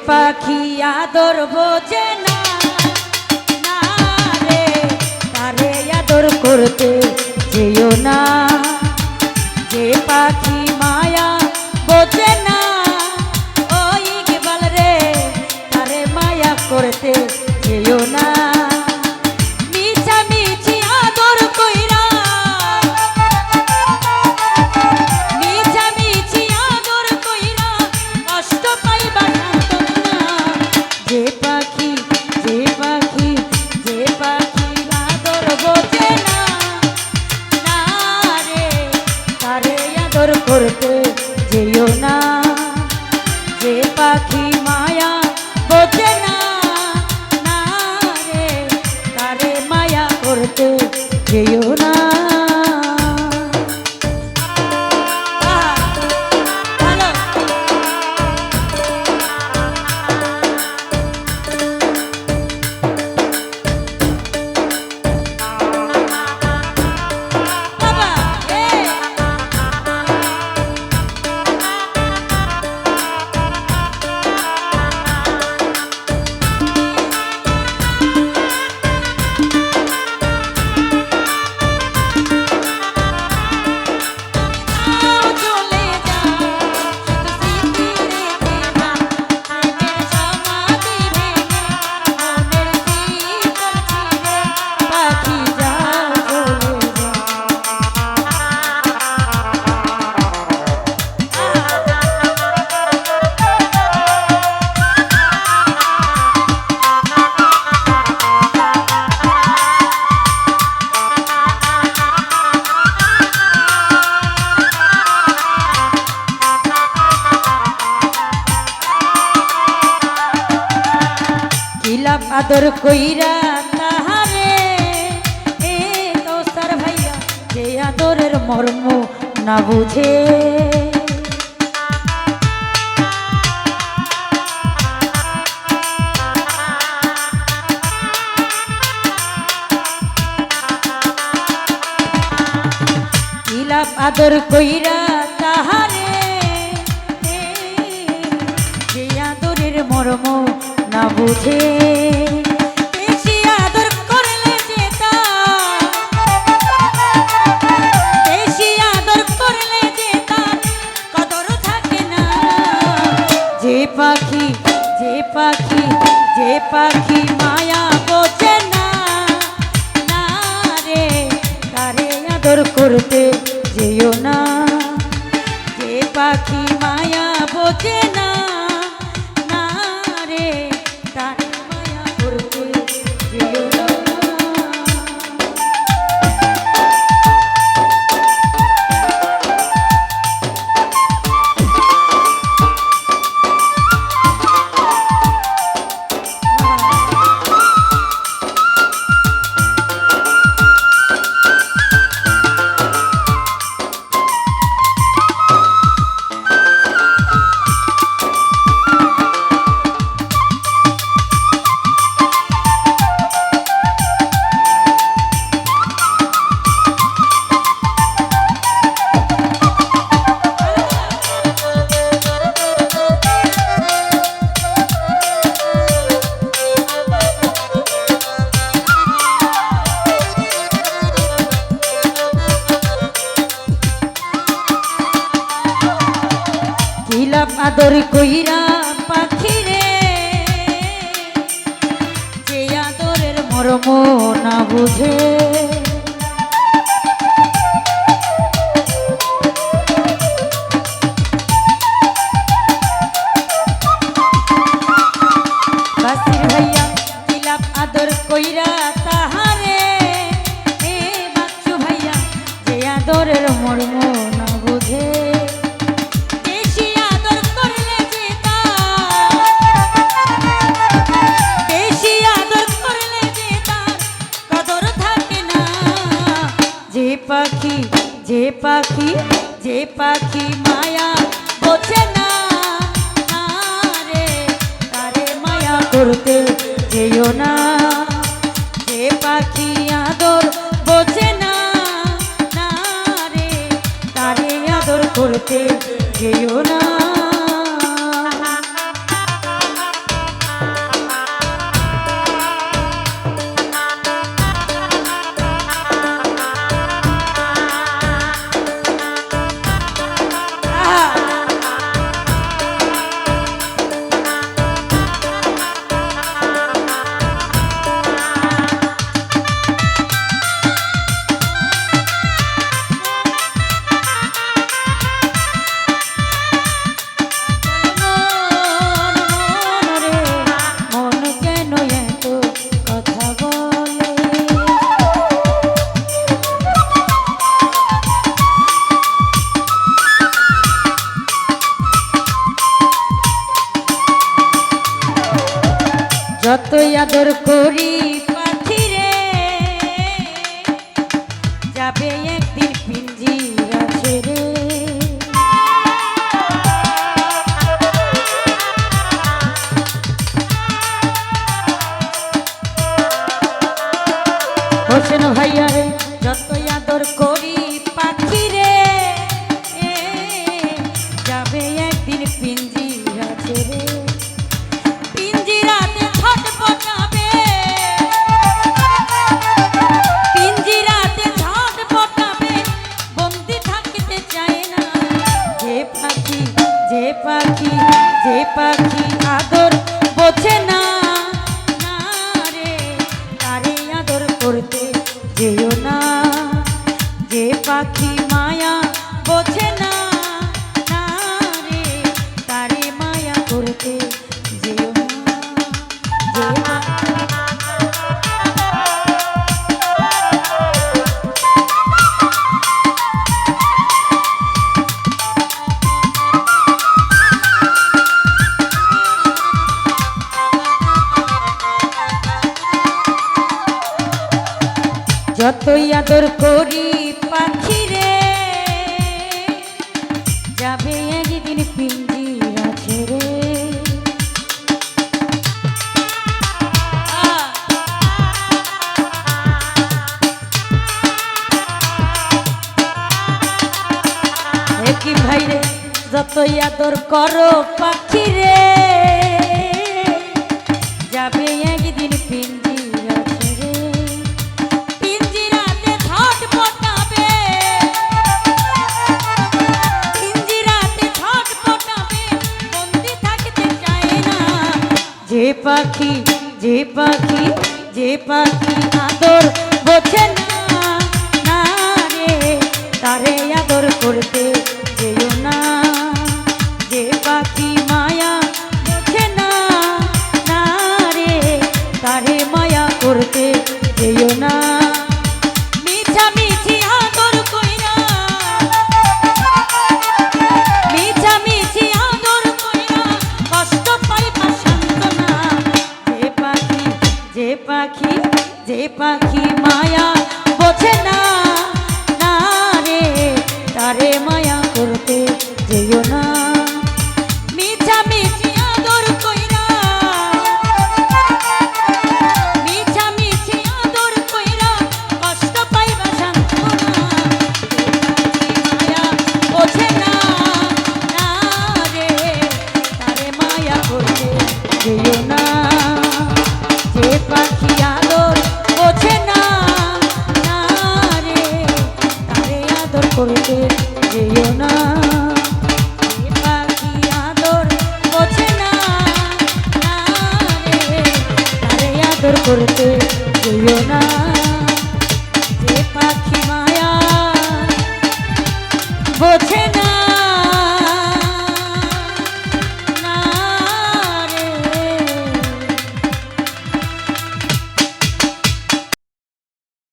পাখি আদর বোঝে না, না রে তারে আদর করতে যেও না। যে পাখি মায়া বোঝে না, ওই ইকবাল রে তারে মায়া করতে যেও না। মিছামিছি আদর কইরা, মিছামিছি আদর কইরা কষ্ট পাইবা না। যে পাখি, যে পাখি, যে পাখি আদর বোঝে না, না রে তারে আদর করতে যেও না। যে পাখি মায়া বোঝে না, না রে তারে মায়া করতে যেও না। ভালো বাবা চলে যা, শুধু স্মৃতি রেখে না, প্রেমের সমাধি ভেঙে মনের শীতল ছিঁড়ে পাখি যাও চলে যা। কিলাপ আদর কইরা তাহারে এ দোস্তার ভাইয়া, যে আদরের মর্ম না বুঝে। কিলাপ আদর কইরা তাহারে এ, যে আদরের মর্ম না বুঝে। বেশি আদর করলে যে তার, বেশি আদর করলে যে তার কদর থাকে না। যে পাখি, যে পাখি, যে পাখি মায়া বোঝে না, না রে তারে আদর করতে যেও না। যে পাখি মায়া বোঝে না, না রে তারে মায়া করতে যেও না। কিলাপ আদর কইরা পাখি রে, যে আদরের মর্ম না বুঝে। বাসির ভাইয়া কিলাপ আদর কইরা তাহারে এ বাচ্চু ভাইয়া, যে আদরের মর্ম না বুঝে। বেশি আদর করলে যে তার, বেশি আদর করলে যে তার কদর থাকে না। যে পাখি, যে পাখি, যে পাখি মায়া বোঝে না, না রে তারে মায়া করতে যেও না। যে পাখি আদর বোঝে না, না রে তারে আদর করতে যেও না। আদর করি পাখি রে যাবে একদিন পিঞ্জিরা ছেড়ে হোসেন ভাইয়া রে যতই আদর করি পাখি রে যাবে একদিন পিঞ্জিরা ছেড়ে পিঞ্জিরাতে ছটপটাবে পিঞ্জিরাতে ছটপটাবে বন্দি থাকতে চায় না যে পাখি যে পাখি যে পাখি আদর বোঝে না না রে তারে আদর করতে যেও না যে পাখি মায়া বোঝে না না রে তারে মায়া করতে যেও না যতই আদর করি পাখি রে যাবে একদিন পিঞ্জিরা ছেড়ে কি ভাই রে যতই আদর করো পাখি রে যাবে একদিন পিঞ্জিরা ছেড়ে পিঞ্জিরাতে ছটপটাবে পিঞ্জিরাতে ছটপটাবে বন্দি থাকতে চায় না যে পাখি যে পাখি যে পাখি আদর বোঝে না না রে তারে আদর করতে যেও না যে পাখি মায়া বোঝে না না রে তারে মায়া করতে যেও না মিছা মিছি আদর কইরা মিছা মিছি আদর কইরা কষ্ট পাইবা সান্ত্বনা যে পাখি যে পাখি যে পাখি মায়া বোঝে না না রে তারে মায়া করতে যেও না মিছা মিছি আদর কইরা মিছা মিছি আদর কইরা কষ্ট পাইবা সান্ত্বনা মায়া বোঝে না না রে তারে মায়া করতে যেও না যে পাখি আদর বোঝে না না রে তারে আদর করতে